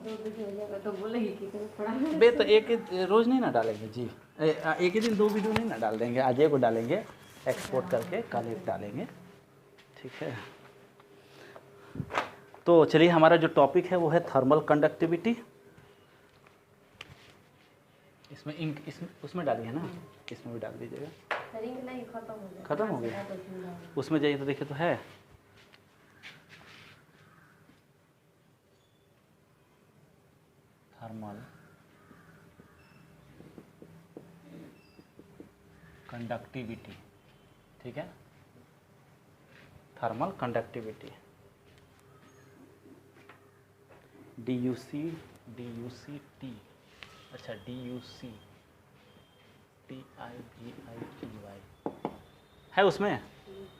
तो बोलेगी कि थोड़ा बे तो एक ही रोज़ नहीं ना डालेंगे जी, एक ही दिन 2 वीडियो नहीं ना डाल देंगे, आज एक को डालेंगे एक्सपोर्ट करके, कल एक डालेंगे, ठीक है। तो चलिए हमारा जो टॉपिक है वो है थर्मल कंडक्टिविटी। इसमें इंक उसमें डालिए ना, इसमें भी डाल दीजिएगा। नहीं, खत्म हो गया, उसमें जाइए तो देखिए तो है। थर्मल कंडक्टिविटी, ठीक है, थर्मल कंडक्टिविटी, DUCT, अच्छा DUCTIVI है उसमें,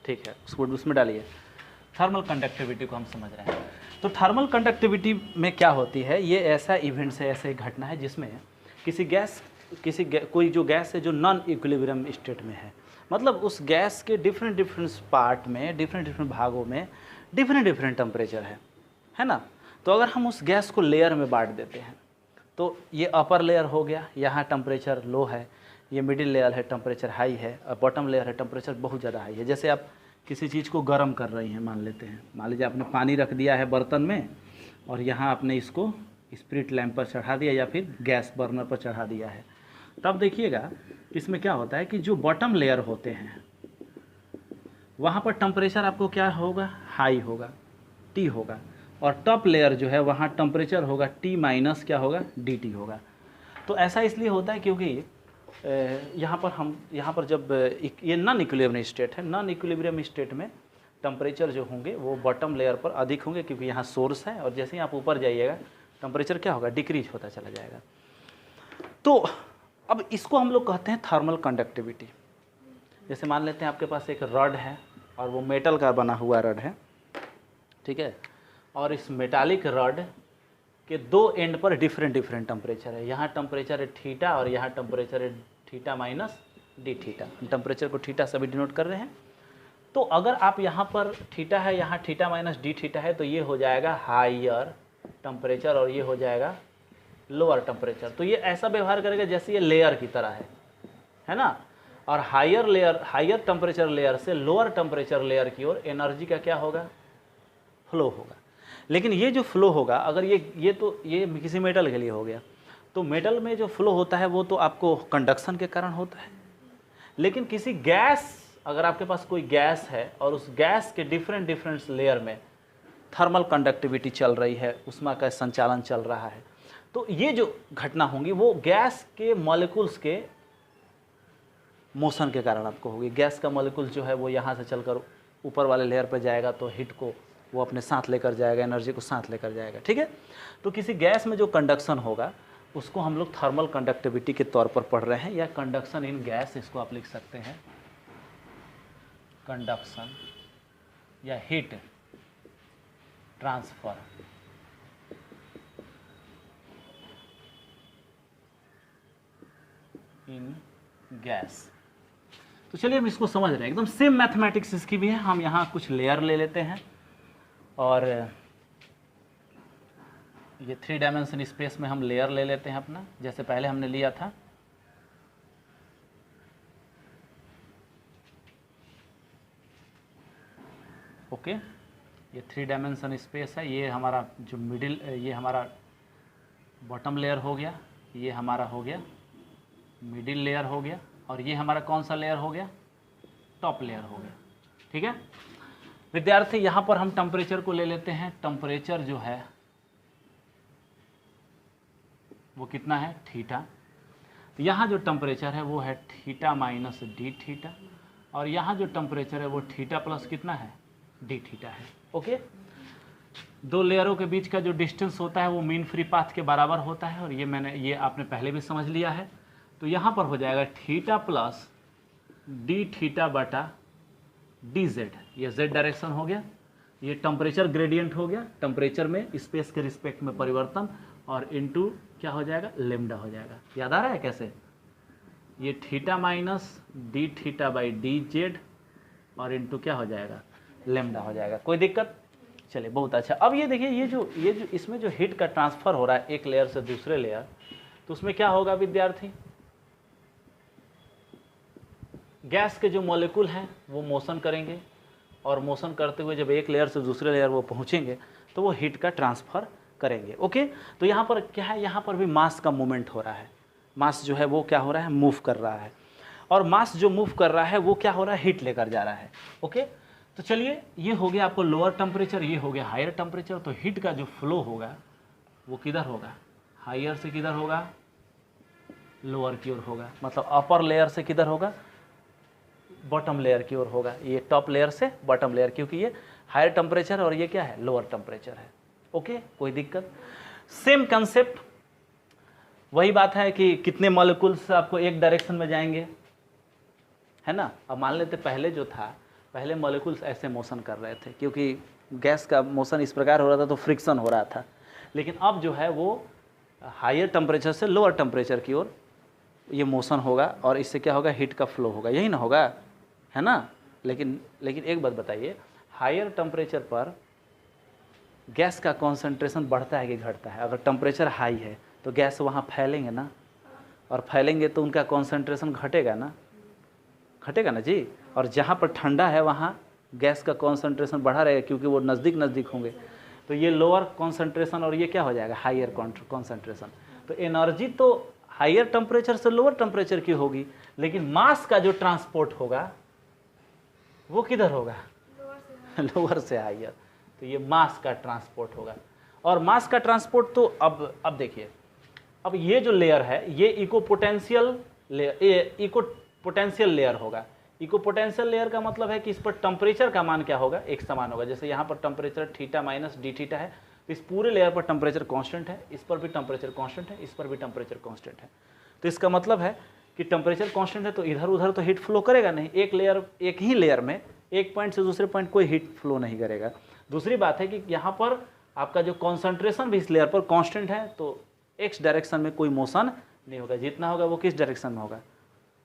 ठीक है, उसमें डालिए। थर्मल कंडक्टिविटी को हम समझ रहे हैं। तो थर्मल कंडक्टिविटी में क्या होती है, ये ऐसा इवेंट्स है, ऐसे घटना है जिसमें कोई जो गैस है जो नॉन इक्विलिब्रियम स्टेट में है, मतलब उस गैस के डिफरेंट पार्ट में, डिफरेंट भागों में डिफरेंट टेम्परेचर है ना। तो अगर हम उस गैस को लेयर में बांट देते हैं, तो ये अपर लेयर हो गया, यहाँ टेम्परेचर लो है, ये मिडिल लेयर है, टेम्परेचर हाई है, और बॉटम लेयर है, टेम्परेचर बहुत ज़्यादा हाई है। जैसे आप किसी चीज़ को गर्म कर रही हैं, मान लेते हैं, मान लीजिए आपने पानी रख दिया है बर्तन में, और यहाँ आपने इसको स्पिरिट लैंप पर चढ़ा दिया या फिर गैस बर्नर पर चढ़ा दिया है। तब देखिएगा इसमें क्या होता है कि जो बॉटम लेयर होते हैं वहाँ पर टेम्परेचर आपको क्या होगा, हाई होगा, T होगा, और टॉप लेयर जो है वहाँ टेम्परेचर होगा T माइनस क्या होगा, DT होगा। तो ऐसा इसलिए होता है क्योंकि यहाँ पर जब ये नॉन इक्विलिब्रियम स्टेट है, नॉन इक्विलिब्रियम स्टेट में टेम्परेचर जो होंगे वो बॉटम लेयर पर अधिक होंगे क्योंकि यहाँ सोर्स है, और जैसे ही आप ऊपर जाइएगा टेम्परेचर क्या होगा, डिक्रीज होता चला जाएगा। तो अब इसको हम लोग कहते हैं थर्मल कंडक्टिविटी। जैसे मान लेते हैं आपके पास एक रड है और वो मेटल का बना हुआ रड है, ठीक है, और इस मेटालिक रड के दो एंड पर डिफरेंट टेम्परेचर है। यहाँ टेम्परेचर है थीटा और यहाँ टेम्परेचर है theta minus D theta. Temperature को थीटा से भी डिनोट कर रहे हैं। तो अगर आप यहाँ पर थीटा है, यहाँ थीटा माइनस डी थीटा है, तो ये हो जाएगा हायर टेम्परेचर और ये हो जाएगा लोअर टेम्परेचर। तो ये ऐसा व्यवहार करेगा जैसे ये लेयर की तरह है ना। और हायर टेम्परेचर लेयर से लोअर टेम्परेचर लेयर की ओर एनर्जी का क्या होगा, फ्लो होगा। लेकिन ये जो फ्लो होगा, अगर ये किसी मेटल के लिए हो गया, तो मेटल में जो फ्लो होता है वो तो आपको कंडक्शन के कारण होता है। लेकिन किसी गैस, अगर आपके पास कोई गैस है और उस गैस के डिफरेंट लेयर में थर्मल कंडक्टिविटी चल रही है, ऊष्मा का संचालन चल रहा है, तो ये जो घटना होंगी वो गैस के मॉलिक्यूल्स के मोशन के कारण आपको होगी। गैस का मॉलिक्यूल जो है वो यहाँ से चलकर ऊपर वाले लेयर पर जाएगा तो हीट को वो अपने साथ लेकर जाएगा, एनर्जी को साथ लेकर जाएगा, ठीक है। तो किसी गैस में जो कंडक्शन होगा उसको हम लोग थर्मल कंडक्टिविटी के तौर पर पढ़ रहे हैं, या कंडक्शन इन गैस, इसको आप लिख सकते हैं कंडक्शन या हीट ट्रांसफर इन गैस। तो चलिए हम इसको समझ रहे हैं, एकदम सेम मैथमेटिक्स इसकी भी है। हम यहाँ कुछ लेयर ले लेते हैं और ये 3 डायमेंशन स्पेस में हम लेयर ले लेते हैं अपना, जैसे पहले हमने लिया था। ओके, ये 3 डायमेंशन स्पेस है। ये हमारा जो मिडिल, ये हमारा बॉटम लेयर हो गया, ये हमारा हो गया मिडिल लेयर हो गया, और ये हमारा कौन सा लेयर हो गया, टॉप लेयर हो गया, ठीक है विद्यार्थी। यहाँ पर हम टेम्परेचर को ले लेते हैं। टेम्परेचर जो है वो कितना है, थीटा। यहाँ जो टेम्परेचर है वो है थीटा माइनस डी थीटा, और यहाँ जो टेम्परेचर है वो थीटा प्लस कितना है, डी थीटा है। ओके, दो लेयरों के बीच का जो डिस्टेंस होता है वो मीन फ्री पाथ के बराबर होता है, और ये आपने पहले भी समझ लिया है। तो यहाँ पर हो जाएगा थीटा प्लस डी थीटा बटा डी जेड। ये जेड डायरेक्शन हो गया, ये टेम्परेचर ग्रेडियंट हो गया, टेम्परेचर में स्पेस के रिस्पेक्ट में परिवर्तन, और इनटू क्या हो जाएगा, लेमडा हो जाएगा। याद आ रहा है कैसे, ये theta minus D theta by D Z और इनटू क्या हो जाएगा, लेमडा हो जाएगा। कोई दिक्कत, चलिए बहुत अच्छा। अब ये देखिए ये जो इसमें जो हीट का ट्रांसफ़र हो रहा है एक लेयर से दूसरे लेयर, तो उसमें क्या होगा विद्यार्थी, गैस के जो मॉलिक्यूल हैं वो मोशन करेंगे, और मोशन करते हुए जब एक लेयर से दूसरे लेयर वो पहुंचेंगे तो वो हीट का ट्रांसफ़र करेंगे। ओके, तो यहाँ पर क्या है, यहाँ पर भी मास का मूवमेंट हो रहा है, मास जो है वो क्या हो रहा है, मूव कर रहा है, और मास जो मूव कर रहा है वो क्या हो रहा है, हीट लेकर जा रहा है। ओके, तो चलिए ये हो गया आपको लोअर टेम्परेचर, ये हो गया हायर टेम्परेचर। तो हीट का जो फ्लो होगा वो किधर होगा, हायर से किधर होगा, लोअर की ओर होगा, मतलब अपर लेयर से किधर होगा, बॉटम लेयर की ओर होगा। ये टॉप लेयर से बॉटम लेयर, क्योंकि ये हायर टेम्परेचर और ये क्या है, लोअर टेम्परेचर है। ओके, कोई दिक्कत, सेम कंसेप्ट, वही बात है कि कितने मॉलिक्यूल्स आपको एक डायरेक्शन में जाएंगे, है ना। अब मान लेते पहले जो था, पहले मॉलिक्यूल्स ऐसे मोशन कर रहे थे, क्योंकि गैस का मोशन इस प्रकार हो रहा था तो फ्रिक्शन हो रहा था, लेकिन अब जो है वो हायर टेम्परेचर से लोअर टेम्परेचर की ओर ये मोशन होगा, और इससे क्या होगा, हीट का फ्लो होगा, यही ना होगा, है ना। लेकिन एक बात बताइए, हायर टेम्परेचर पर गैस का कॉन्सेंट्रेशन बढ़ता है कि घटता है। अगर टेम्परेचर हाई है तो गैस वहाँ फैलेंगे ना, और फैलेंगे तो उनका कॉन्सेंट्रेशन घटेगा ना, घटेगा ना जी। और जहाँ पर ठंडा है वहाँ गैस का कॉन्सेंट्रेशन बढ़ा रहेगा, क्योंकि वो नज़दीक होंगे। तो ये लोअर कॉन्सेंट्रेशन और ये क्या हो जाएगा, हायर कॉन्सेंट्रेशन। तो एनर्जी तो हायर टेम्परेचर से लोअर टेम्परेचर की होगी, लेकिन मास का जो ट्रांसपोर्ट होगा वो किधर होगा, लोअर से हायर। तो ये मास का ट्रांसपोर्ट होगा, और मास का ट्रांसपोर्ट तो अब देखिए, अब ये जो लेयर है ये इकोपोटेंशियल लेयर होगा। इकोपोटेंशियल लेयर का मतलब है कि इस पर टेम्परेचर का मान क्या होगा, एक समान होगा। जैसे यहाँ पर temperature theta minus D theta है, तो इस पूरे लेयर पर टेम्परेचर कांस्टेंट है, इस पर भी टेम्परेचर कांस्टेंट है, इस पर भी टेम्परेचर कांस्टेंट है। तो इसका मतलब है कि टेम्परेचर कांस्टेंट है तो इधर उधर तो हीट फ्लो करेगा नहीं, एक ही लेयर में एक पॉइंट से दूसरे पॉइंट कोई हीट फ्लो नहीं करेगा। दूसरी बात है कि यहाँ पर आपका जो कॉन्सेंट्रेशन भी इस लेयर पर कांस्टेंट है, तो एक्स डायरेक्शन में कोई मोशन नहीं होगा, जितना होगा वो किस डायरेक्शन में होगा,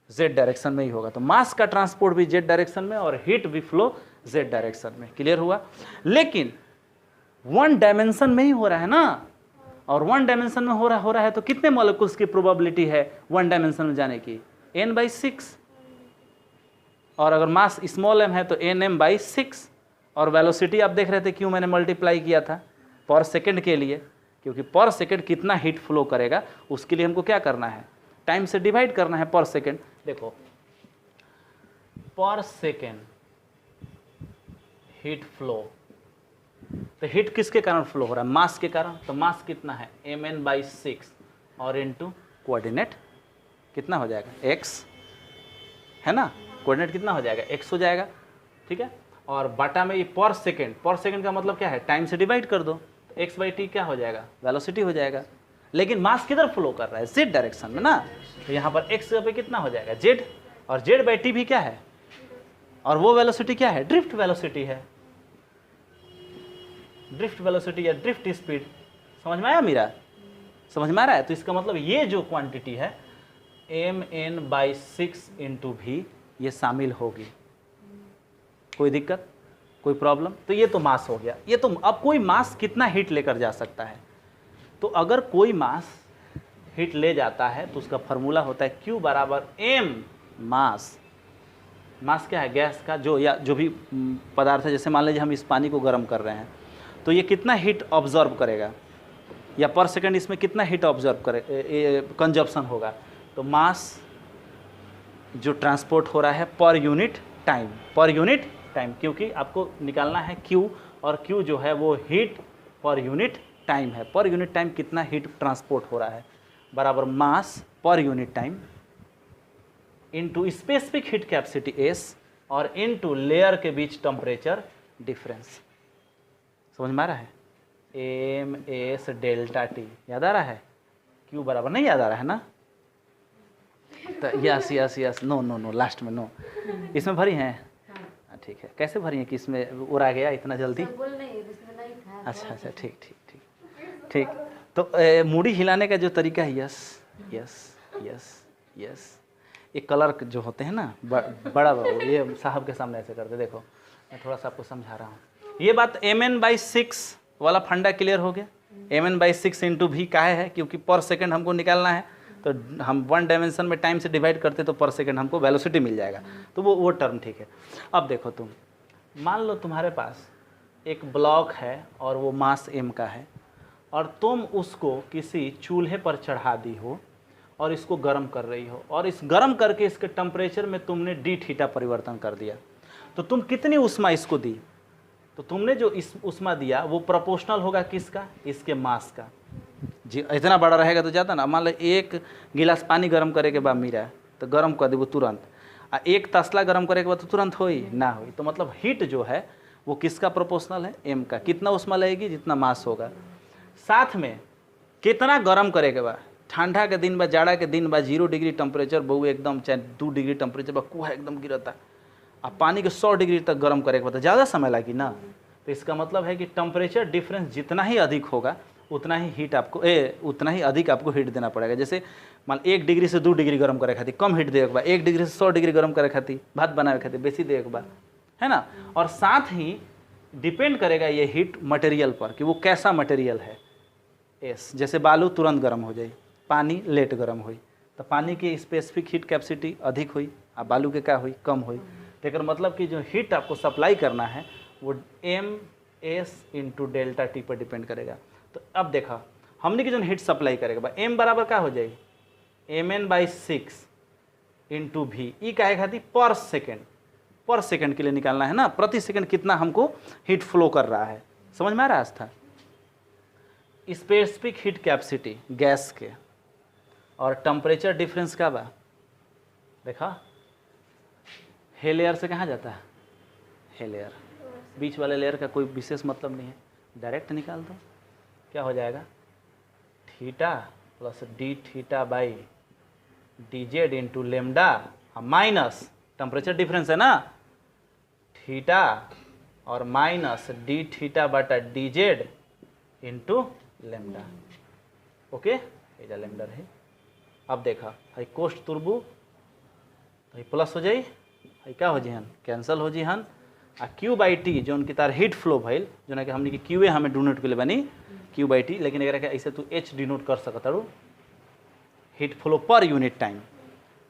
जेड डायरेक्शन में ही होगा। तो मास का ट्रांसपोर्ट भी जेड डायरेक्शन में और हीट भी फ्लो जेड डायरेक्शन में। क्लियर हुआ। लेकिन वन डायमेंशन में ही हो रहा है ना, और वन डायमेंशन में हो रहा है तो कितने मॉलिक्यूल्स की प्रोबेबिलिटी है वन डायमेंशन में जाने की, n/6, और अगर मास स्मॉल m है तो nm/6, और वेलोसिटी आप देख रहे थे क्यों मैंने मल्टीप्लाई किया था, पर सेकंड के लिए, क्योंकि पर सेकंड कितना हीट फ्लो करेगा उसके लिए हमको क्या करना है, टाइम से डिवाइड करना है पर सेकंड। देखो पर सेकंड हीट फ्लो, तो हीट किसके कारण फ्लो हो रहा है, मास के कारण। तो मास कितना है, mn/6, और इनटू कोऑर्डिनेट कितना हो जाएगा, x, है ना, कोऑर्डिनेट कितना हो जाएगा, x हो जाएगा, ठीक है। और बाटा में ये पर सेकंड का मतलब क्या है, टाइम से डिवाइड कर दो, x/t क्या हो जाएगा, वेलोसिटी हो जाएगा। लेकिन मास किधर फ्लो कर रहा है, z डायरेक्शन में ना, तो यहाँ पर x पे कितना हो जाएगा, z, और z/t भी क्या है, और वो वेलोसिटी क्या है, ड्रिफ्ट वेलोसिटी है, ड्रिफ्ट वेलोसिटी या ड्रिफ्ट स्पीड। समझ में आया मेरा, समझ में आ रहा है। तो इसका मतलब ये जो क्वांटिटी है mn/6 इंटू भी ये शामिल होगी। कोई दिक्कत, कोई प्रॉब्लम। तो ये तो मास हो गया। ये तो अब कोई मास कितना हीट लेकर जा सकता है, तो अगर कोई मास हीट ले जाता है तो उसका फॉर्मूला होता है Q बराबर m मास। मास क्या है, गैस का जो या जो भी पदार्थ है, जैसे मान लीजिए हम इस पानी को गर्म कर रहे हैं तो ये कितना हीट ऑब्जर्व करेगा, या पर सेकंड इसमें कितना हीट ऑब्जर्व करे, कंजप्शन होगा। तो मास जो ट्रांसपोर्ट हो रहा है पर यूनिट टाइम, क्योंकि आपको निकालना है Q, और Q जो है वो हीट पर यूनिट टाइम है। पर यूनिट टाइम कितना हीट ट्रांसपोर्ट हो रहा है बराबर mass per unit time into specific heat capacity S, और इनटू लेयर के बीच टेम्परेचर डिफरेंस। समझ में आ रहा है, MS डेल्टा T याद आ रहा है, Q बराबर नहीं याद आ रहा है ना, तो यस नो लास्ट में नो, इसमें भरी हैं, ठीक है। कैसे भरी हैं कि इसमें उड़ा गया इतना जल्दी, अच्छा ठीक। तो मूड़ी हिलाने का जो तरीका है, यस, ये कलर जो होते हैं ना, बड़ा ये साहब के सामने ऐसे करते, देखो मैं थोड़ा सा आपको समझा रहा हूँ। ये बात mn/6 वाला फंडा क्लियर हो गया। mn/6 इंटू भी काहे है, क्योंकि पर सेकंड हमको निकालना है, तो हम 1 डायमेंशन में टाइम से डिवाइड करते तो पर सेकंड हमको वेलोसिटी मिल जाएगा, तो वो टर्म ठीक है। अब देखो तुम मान लो तुम्हारे पास एक ब्लॉक है और वो मास m का है, और तुम उसको किसी चूल्हे पर चढ़ा दी हो और इसको गर्म कर रही हो, और इस गर्म करके इसके टेम्परेचर में तुमने डी थीटा परिवर्तन कर दिया, तो तुम कितनी उष्मा इसको दी, तो तुमने जो इस उष्मा दिया वो प्रोपोर्शनल होगा किसका, इसके मास का। जी इतना बड़ा रहेगा तो ज़्यादा ना। मान लो 1 गिलास पानी गर्म करे के बाद मीरा तो गर्म कर दे वो तुरंत, आ 1 तसला गर्म करे के बाद तो तुरंत होई ना होई, तो मतलब हीट जो है वो किसका प्रोपोर्शनल है, m का। कितना उष्मा लगेगी, जितना मास होगा। साथ में कितना गर्म करे के बाद, ठंडा के दिन बा, जाड़ा के दिन बा, 0 डिग्री टेम्परेचर बहु एकदम, चाहे 2 डिग्री टेम्परेचर बा, कुहा एकदम गिरता, अब पानी के 100 डिग्री तक गर्म करे के बाद ज़्यादा समय लगी ना। तो इसका मतलब है कि टेम्परेचर डिफरेंस जितना ही अधिक होगा उतना ही हीट आपको उतना ही अधिक आपको हीट देना पड़ेगा। जैसे मान 1 डिग्री से 2 डिग्री गर्म करे खातिर कम हीट दे के बा, 1 डिग्री से 100 डिग्री गर्म करे खातिर भात बनावे खातिर बेसी दे के बा, है ना। और साथ ही डिपेंड करेगा ये हीट मटेरियल पर कि वो कैसा मटेरियल है। जैसे बालू तुरंत गर्म हो जाए, पानी लेट गर्म हुई, तो पानी की स्पेसिफिक हीट कैपेसिटी अधिक हुई और बालू के क्या हुई, कम हुई। तो मतलब कि जो हीट आपको सप्लाई करना है वो MS इंटू डेल्टा टी पर डिपेंड करेगा। तो अब देखा हमने की जो हीट सप्लाई करेगा m बराबर क्या हो जाएगी, mn/6 इंटू भी, ई क्या खाती पर सेकेंड के लिए निकालना है ना, प्रति सेकंड कितना हमको हीट फ्लो कर रहा है। समझ में आ रहा था। स्पेसिफिक हीट कैपेसिटी गैस के और टेम्परेचर डिफरेंस का बा, देखा हे लेयर से कहाँ जाता है, हे लेयर, बीच वाले लेयर का कोई विशेष मतलब नहीं है, डायरेक्ट निकाल दो। क्या हो जाएगा, theta plus D theta by D Z into lambda minus temperature difference है ना, थीटा और माइनस डी थीटा बटा D Z into lambda. Okay, ये लेमडा है। अब देखा है कोस्ट तुरबू तो प्लस हो जाई, है क्या हो जिहन कैंसल हो जिहन, आ Q/T जो उनकी तार हीट फ्लो भइल, जो ना कि हमने कि QA हमें डिनोट के लिए बनी Q/T, लेकिन अगर ऐसे तू H डिनोट कर सकता रू, हीट फ्लो पर यूनिट टाइम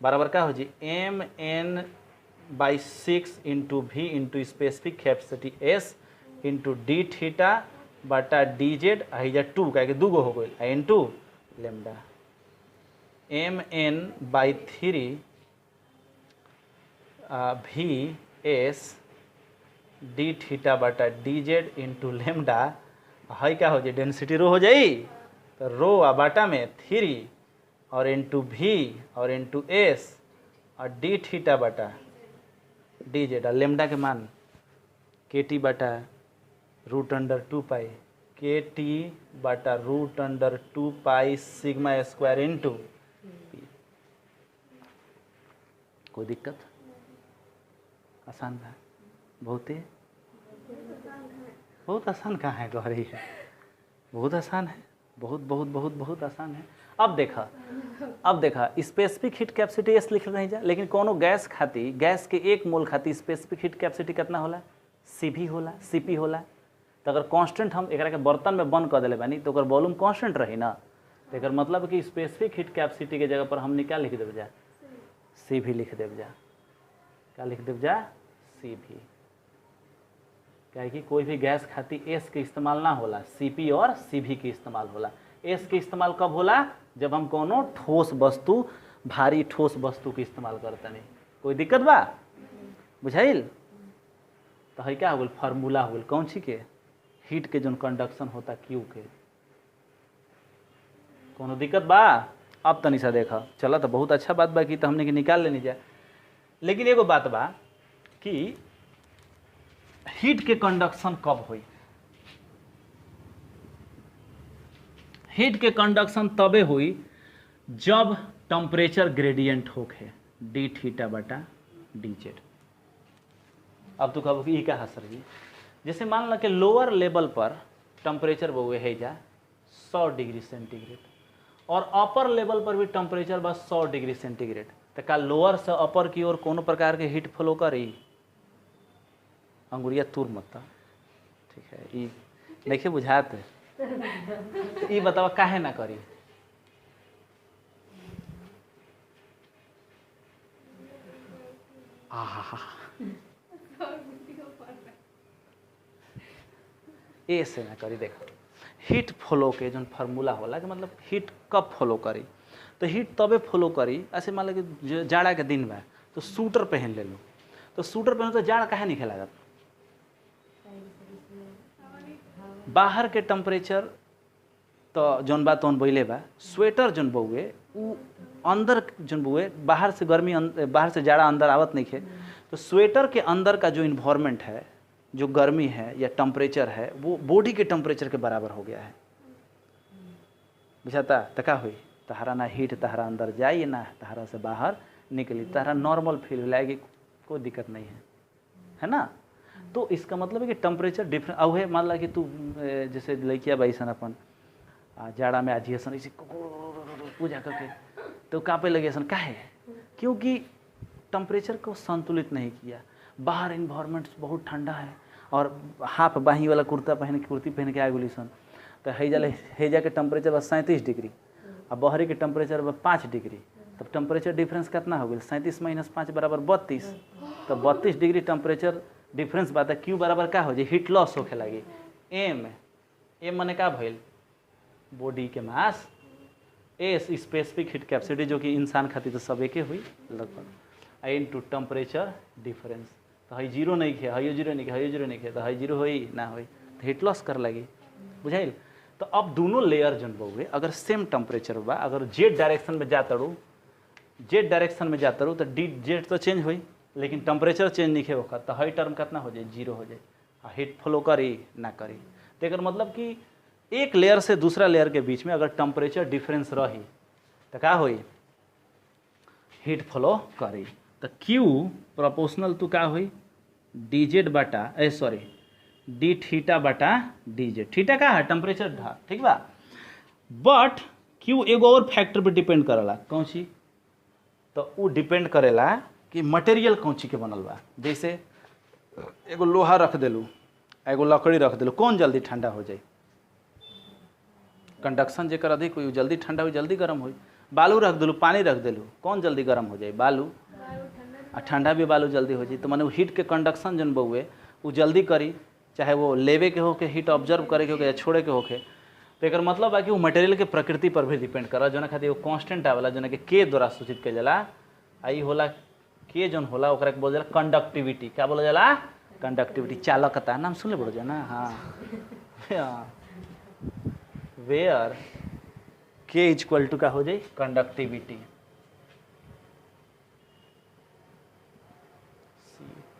बराबर क्या हो जी mn/6 into V into specific capacity S into D theta बटा डी जेड, है 2 क्या दूगो हो गई into lambda, mn/3 VS D theta बटा डी जेड इंटू लेमडा, है क्या हो जाए डेंसिटी रो हो जाई, तो रो आ बाटा में 3 और इंटू भी और इंटू एस और डी थीटा बटा डी जेड, और लेमडा के मान KT बटा √2 पाई, KT बटा √2 pi sigma square into P. कोई दिक्कत, आसान था बहुत ही, बहुत आसान कहाँ है गौरी है, बहुत आसान है, बहुत बहुत बहुत बहुत आसान है। अब देखा स्पेसिफिक हीट कैपेसिटी एस लिख नहीं जा, लेकिन कोनो गैस खाती, गैस के 1 मोल खाती स्पेसिफिक हीट कैपेसिटी कितना होला, CV होला, CP होला। तो अगर कांस्टेंट हम एक के बर्तन में बंद कर दिले बानी तो अगर वॉल्यूम कांस्टेंट रही ना, तो एक मतलब कि स्पेसिफिक हीट कैपेसिटी के जगह पर हमने क्या लिख देव जा, CV लिख देव जा, क्या लिख देव जा, CV। क्या है कि कोई भी गैस खाती S के इस्तेमाल ना होला, CP और CV के इस्तेमाल होला। S के इस्तेमाल कब होला, जब हम कोनो ठोस वस्तु, भारी ठोस वस्तु के इस्तेमाल करते नहीं। कोई दिक्कत बा, बुझाइल। तो है क्या हो गल, फार्मूला हो गल कौन सी के, हीट के जो कंडक्शन होता Q के। कोनो दिक्कत बा, अब तनी सा देखा चला तो बहुत अच्छा बात बा कि तो हमने कि निकाल लेनी जाए। लेकिन एगो बात बा कि हीट के कंडक्शन कब हुई, हीट के कंडक्शन तबे हुई जब टेम्परेचर ग्रेडियंट होके डी थीटा बटा डी जेड। अब तो कहो कि ये क्या है सर जी, जैसे मान लो कि लोअर लेवल पर टेम्परेचर वो है जा 100 डिग्री सेंटीग्रेड और अपर लेवल पर भी टेम्परेचर बस 100 डिग्री सेंटीग्रेड, तो का लोअर से अपर की ओर कोनो प्रकार के हीट फ्लो करी, अंगुरिया तूर मत ठीक है, ई देखे बुझाते ई बतावा काहे ना करी। आहा ए से ना करी। देखो हीट फ्लो के जो फार्मूला होला कि मतलब हीट कब फ्लो करी, तो हीट तबे फ्लो करी। ऐसे मान लो कि जाड़ा के दिन में तो सूटर पहन ले लो, तो सूटर पहनो तो जाड़ा काहे नहीं लागत। बाहर के टेम्परेचर तो जौन बा तौन बोले बा, स्वेटर जौन बउए उ अंदर जौन बउए बाहर से गर्मी बाहर से जाड़ा अंदर आवत नहीं है, तो स्वेटर के अंदर का जो इन्वायरमेंट है, जो गर्मी है या टेम्परेचर है, वो बॉडी के टेम्परेचर के बराबर हो गया है। बुझाता तो का हुई, तहरा ना हीट तहरा अंदर जाइए ना तहरा से बाहर निकली, तहरा नॉर्मल फील लाएगी, कोई दिक्कत नहीं है ना। तो इसका मतलब है कि टेम्परेचर डिफरेंट अब है। मान ला कि तू जैसे लड़किया बाई सन अपन जाड़ा में आजी सन इसी पूजा करके तो काँपे लगे सन, काहे? क्योंकि टेम्परेचर को संतुलित नहीं किया। बाहर इन्वायरमेंट बहुत ठंडा है और हाफ बाही वाला कुर्ती पहन के आ गई सन, तो हैजा के टेम्परेचर बस 37 डिग्री और बहरी के टेम्परेचर बस 5 डिग्री। तब टेम्परेचर डिफरेंस कितना हो गया? 37 - 5 बराबर 32। तो 32 डिग्री टेम्परेचर डिफरेंस बात है। क्यू बराबर का हो जाए? हीट लॉस होके लगी। एम मने का भइल? बॉडी के मास। एस स्पेसिफिक हीट कैपेसिटी जो कि इंसान खातिर तो सब एके हुई लगभग। इन टू टेम्परेचर डिफरेंस। तो हई जीरो नहीं खे, हई जीरो नहीं खे, हई जीरो नहीं खे, तो हई जीरो होई ना होई तो हीट लॉस कर लगी। बुझाइल? तो अब दोनों लेयर जन बहुए अगर सेम टेम्परेचर बा, अगर जेड डायरेक्शन में जाता रू, तो डी जेड तो चेंज हुई लेकिन टेम्परेचर चेंज नहीं होगा, तो हई टर्म कितना हो जाए? जीरो हो जाए। हीट फ्लो करी ना करी, तो एक मतलब कि एक लेयर से दूसरा लेयर के बीच में अगर टेम्परेचर डिफरेंस रही तो क्या हुई? हीट फ्लो करी। तो क्यू प्रोपोर्शनल तो क्या हुई? डी जेड बटा डी थीटा बटा डी जेड। थीटा का है? टेम्परेचर ढा, ठीक बा। बट क्यू एगो और फैक्टर पे डिपेंड करेला। कौन सी? तो वो डिपेंड करेला कि मटेरियल कौन ची के बनल बा। जैसे एगो लोहा रख देलू, एगो लकड़ी रख देलू, कौन जल्दी ठंडा हो जाए? कंडक्शन जेकर अधिक हुई जल्दी ठंडा हुई, जल्दी गर्म हुई। बालू रख देलू, पानी रख देलू, कौन जल्दी गर्म हो जाए? बालू। और ठंडा भी बालू जल्दी हो जाए। तो माने हीट के कंडक्शन जन बहुए वो जल्दी करी, चाहे वो लेवे के होके, हीट ऑब्जर्व करे के होके या छोड़े के होके। तो एक मतलब है कि वो मटेरियल के प्रकृति पर भी डिपेंड करा, जो खातिर वो कांस्टेंट आवेला, जो के द्वारा सूचित किया जाला। आई होला के जन होला ओकरा के बोल जाला कंडक्टिविटी। क्या बोला जाला? कंडक्टिविटी। चालकता नाम सुन ले बोलो जा ना। हाँ वेयर के इक्वल टू का हो जाए? कंडक्टिविटी।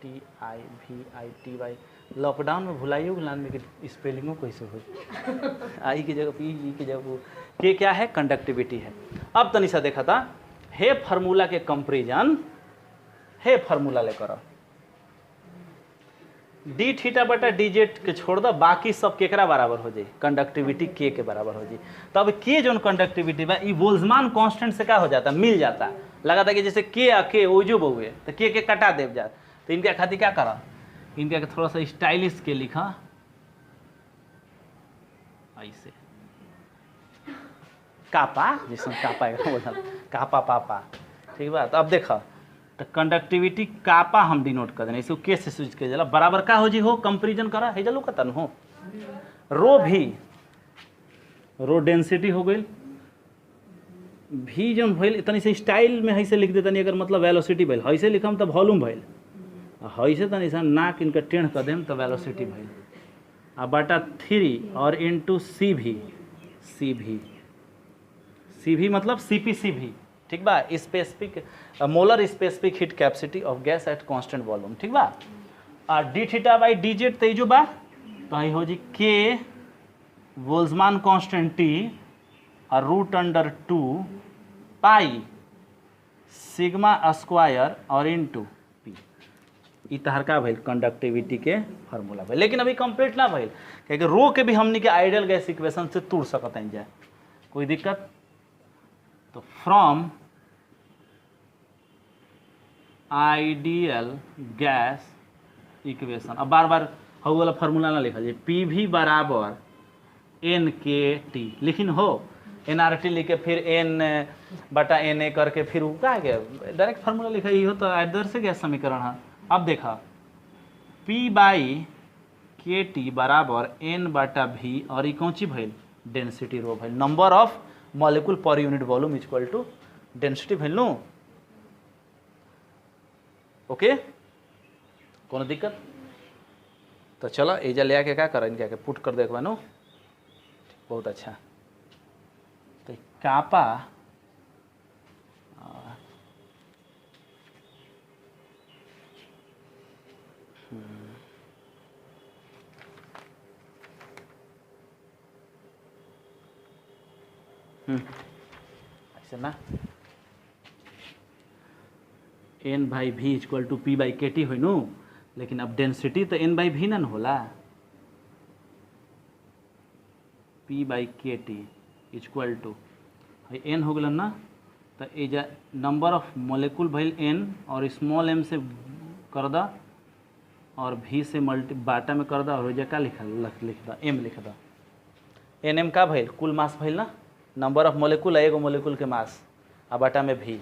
CTIVITY। लॉकडाउन में भुलाइयो गुलान में कि स्पेलिंगों कैसे हो? आई की जगह पी, ई की जगह के क्या है? कंडक्टिविटी है। अब तनिषा देखा था हे फार्मूला के कंपेरिजन, हे फार्मूला लेकर डी थीटा बटा डी जेड के छोड़ दो, बाकी सब केकरा बराबर हो जाए? कंडक्टिविटी के बराबर हो जाए। तो अब के जो कंडक्टिविटी बा ई बोल्ट्जमान कांस्टेंट से क्या हो जाता? मिल जाता। लगा था कि जैसे के आ के ओजो बहुए तो के कटा देव जा। तो इनके खातिर क्या करा? इनके थोड़ा सा स्टाइलिश के लिखा ऐसे कापा, जैसे कापा बोला कापा पापा, ठीक बा। तो अब देखा तो कंडक्टिविटी कापा हम डिनोट कर देना, इसको के से सूचित किया जाला। बराबर का हो जी हो? कंपेरिजन करा है जलो कतन हो रो भी, रो डेंसिटी हो गई भी जन भइल। तनी से स्टाइल में ऐसे लिख देता नहीं, अगर मतलब वेलोसिटी भइल ऐसे लिखम तो वॉल्यूम भइल, ऐसे तनी सा नाक इनका टेढ़ कर देम तो वेलोसिटी भइल। आ बटा 3 और इंटू सी भी मतलब CP भी, ठीक बा। Specific molar specific heat capacity of gas at constant volume, ठीक बा। और D theta by D Z तो जो बा तो ही हो जी के बोल्ट्जमान कांस्टेंट T और √2 पाई सिग्मा स्क्वायर और इंटू पी। ई तहर का भइल कंडक्टिविटी के फार्मूला भइल। लेकिन अभी कंप्लीट ना भइल, क्योंकि रो के भी हमनी के आइडियल गैस इक्वेशन से तोड़ सकत हैं जाए, कोई दिक्कत? तो फ्रॉम आइडियल गैस इक्वेशन, अब बार बार हऊ वाला फार्मूला ना लिखल जाए, पी भी बराबर एन के टी लिखिन हो, एन आर टी लिख के फिर एन बटा एन ए करके फिर वो क्या गया डायरेक्ट फार्मूला लिखा, ये हो तो आदर्श गैस समीकरण है। अब देखा पी बाई के टी बराबर एन बटा भी और ये कौन सी भइल डेंसिटी रो भइल, number of molecule per unit volume equal to density भइल नु। ओके कोनो दिक्कत? तो चलो एजा ले आके क्या कर इनके आके पुट कर देखबा नु, बहुत अच्छा। तो कापा ऐसे ना एन बाई भी equal to P by K T हो नु, लेकिन अब डेंसिटी तो एन बाई भी ना होला, P by K T equal to N हो गल ना, तो एजा नंबर ऑफ मॉलिक्यूल भइल एन और स्मॉल एम से कर दा और भी से मल्टी बाटा में कर दा और एजा का लिख दा एम लिख दा, एन एम का भइल कुल मास भइल ना, नंबर ऑफ मॉलिक्यूल एगो मॉलिक्यूल के मास आ बाटा में भी,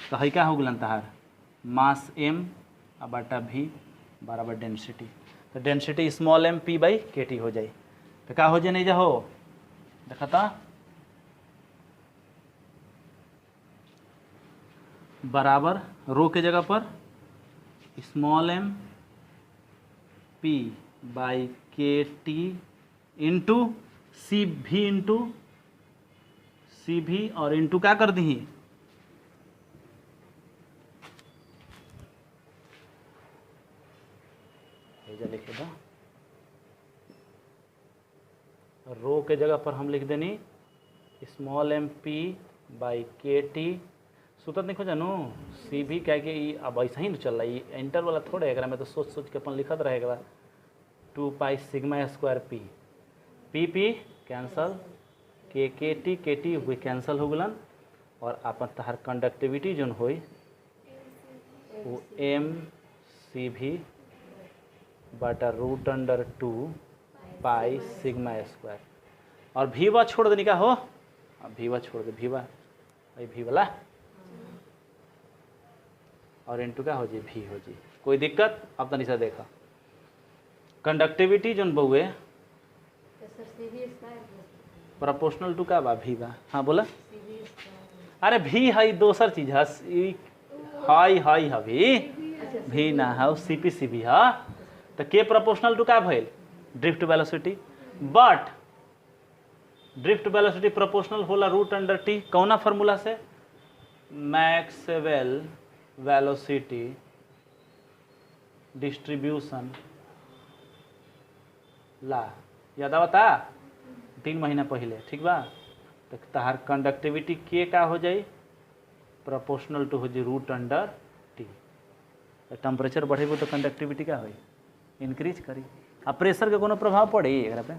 तो है क्या हो गलन तहार मास एम आ बाटा भी बराबर डेंसिटी, तो density small M P by K T हो जाए, तो क्या हो जाए नहीं जा हो देखा था बराबर रो के जगह पर small M P by K T into सी भी और इंटू क्या कर दी लिख दो, रो के जगह पर हम लिख देनी small M P by K T, सुतत नहीं खोजा नो सी भी क्या कि अब ऐसा ही चल रहा है इंटर वाला थोड़े एक में तो सोच सोच के अपन लिखत रहेगा 2 pi sigma square P, P P cancel, के टी हुई कैंसल हो गलन, और अपन तहार कंडक्टिविटी जोन होई वो एम सी भी बटा root under 2 pi sigma square, और भीवा छोड़ देने का हो, अब भीवा छोड़ दे, भीवा भाई भी वाला और इंटू का हो जी भी हो जी, कोई दिक्कत? अब तो निशा देखा कंडक्टिविटी जोन बहुए प्रोपोर्शनल टू का बा भी बा, हाँ बोला अरे भी है दोसर चीज है, हाई भी ना है सीपीसी भी है, तो के प्रोपोर्शनल टू का भइल drift velocity, but drift velocity proportional होला रूट अंडर टी, कौना फार्मूला से मैक्सवेल वेलोसिटी डिस्ट्रीब्यूशन ला, याद आवता 3 महीना पहले, ठीक बा? तो तहार कंडक्टिविटी के का हो जाए प्रोपोर्शनल टू हो जाए रूट अंडर टी, टेम्परेचर बढ़ेबो तो कंडक्टिविटी का हो इंक्रीज करी, आ प्रेशर के कोनो प्रभाव पड़े एकरा पे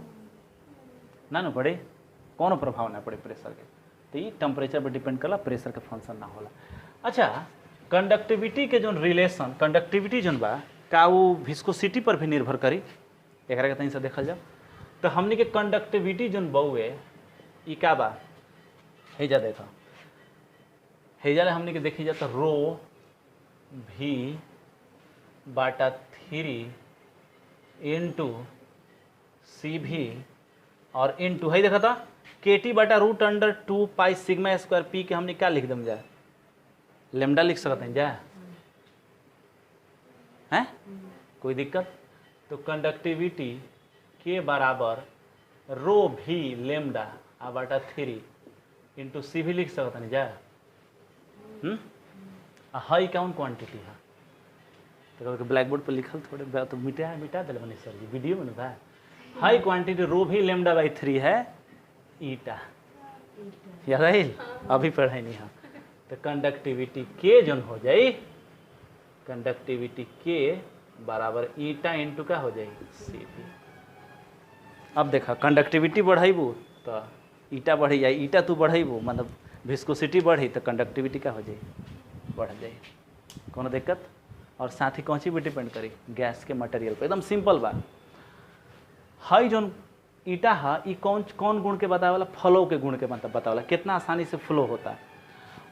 ना न पड़े, कोनो प्रभाव ना पड़े प्रेशर के, तो ये टेम्परेचर पर डिपेंड करला, प्रेशर के फंक्शन ना होला। अच्छा कंडक्टिविटी के जोन रिलेशन कंडक्टिविटी जोन बा का वो विस्कोसिटी पर भी निर्भर करी, एकरा के तनी से देखल जाओ, तो हमनी के कंडक्टिविटी जोन बहुए ई का बा हेजा देखो, हेजा हमनी के देखी जाता रो भी बाटा 3 इंटू सी भी और इंटू है देखा था के टी बटा root under 2 pi sigma square P के हमने क्या लिख दम जा लेमडा लिख सकते हैं जा हैं, कोई दिक्कत? तो कंडक्टिविटी के बराबर रो भी लेमडा आ बटा 3 इंटू सी भी लिख सकते हैं जा, हाई कौन क्वांटिटी है तो ब्लैक बोर्ड पर लिखल थोड़े तो मिटा दिल बने सर जी वीडियो में था, हाई क्वांटिटी रो भी लेमडा बाई 3 है ईटा, याद है अभी पढ़ाई नहीं है, तो कंडक्टिविटी के जोन हो जाए कंडक्टिविटी के बराबर ईटा इंटू का हो जाए सी भी। अब देखा कंडक्टिविटी बढ़ेबू तो ईटा बढ़ी जाए, ईटा तू बढ़ेबू मतलब विस्कोसिटी बढ़ी तो कंडक्टिविटी का हो जाए बढ़ जाए, कोनो दिक्कत? और साथ ही कौन सी भी डिपेंड करी गैस के मटेरियल पर, एकदम सिंपल बा। हई जोन ईटा है ये कौन कौन गुण के बतावेला, फ्लो के गुण के बतावेला, कितना आसानी से फ्लो होता है।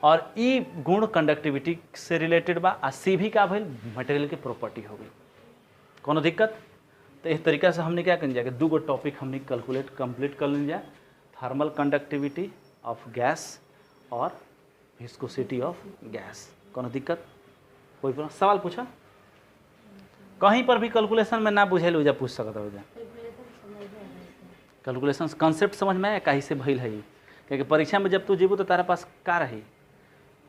और ई गुण कंडक्टिविटी से रिलेटेड बा। आ सी भी का भइल मटेरियल के प्रॉपर्टी हो गई। कोनो दिक्कत? तो इस तरीका से हमने क्या कर जाएगा, दो गो टॉपिक हमने कंप्लीट कर लें जाए, थर्मल कंडक्टिविटी ऑफ गैस और विस्कोसिटी ऑफ गैस। कोनो दिक्कत? कोई सवाल पूछा? कहीं पर भी कैलकुलेशन में ना बुझे जा पूछ सकता हो जा। कैलकुलेशन कॉन्सेप्ट समझ में आया कहीं से भइल है, क्योंकि परीक्षा में जब तू जीबू तो तारा पास का रही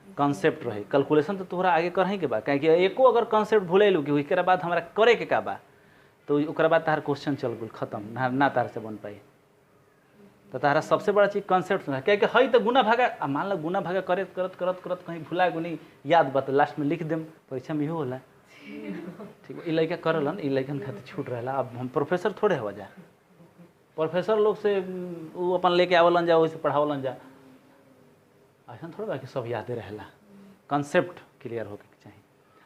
कॉन्सेप्ट रही। कैलकुलेशन तो तोहरा आगे करही के बा, कहीं एको अगर कॉन्सेप्ट भूले लू कि उसके बाद हमारा करे के का बा तो ओकरा बाद तार क्वेश्चन चल गल खत्म, ना तार से बन पाई। तो तारा सबसे बड़ा चीज़ कॉन्सेप्ट है, क्या हई तो गुना भागा, मान लो गुना भागा करत करत करत करत कहीं भुला गुनी याद बा तो लास्ट में लिख देम, परीक्षा में इहो होला। ठीक है, लड़का करलन, लड़कन खातिर छूट रहा। अब हम प्रोफेसर थोड़े हो जा, प्रोफेसर लोग से वो अपन लेके आवलन जा, वैसे पढ़ावलन जा, ऐसा थोड़ा बा कि सब यादे रहेला। कॉन्सेप्ट क्लियर होके चाहिए।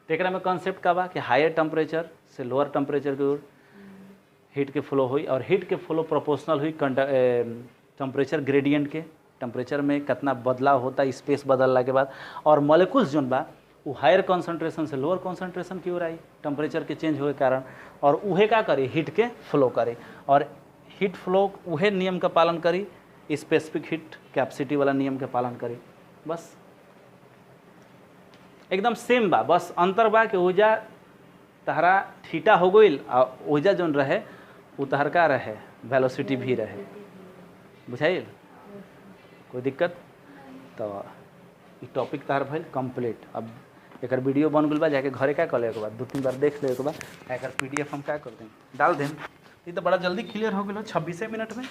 तो एक में कॉन्सेप्ट का बा कि हायर टेम्परेचर से लोअर टेम्परेचर की ओर हीट के फ्लो हुई, और हीट के फ्लो प्रोपोर्शनल हुई टेम्परेचर ग्रेडियंट के। टेम्परेचर में कितना बदलाव होता है स्पेस बदलने के बाद, और मॉलिक्यूल्स जोन बा वो हायर कॉन्सेंट्रेशन से लोअर कॉन्सेंट्रेशन की ओर आई टेम्परेचर के चेंज होने के कारण, और उहे का करे हीट के फ्लो करे। और हीट फ्लो उहे नियम का पालन करी, स्पेसिफिक हीट कैपेसिटी वाला नियम के पालन करी। बस एकदम सेम बा, बस अंतर बा कि ओजा तहरा थीटा हो गई, ओजा जोन रहे वो तहर का रहे वेलोसिटी भी रहे। बुझाइल? कोई दिक्कत? तो ये टॉपिक तहर भइल कंप्लीट। अब एक वीडियो बन गल बा, जाके घरे क्या कर ले के बाद 2-3 बार देख ले के बाद एक PDF हम क्या कर दें डाल दें। ये तो बड़ा जल्दी क्लियर हो गया 26 मिनट में।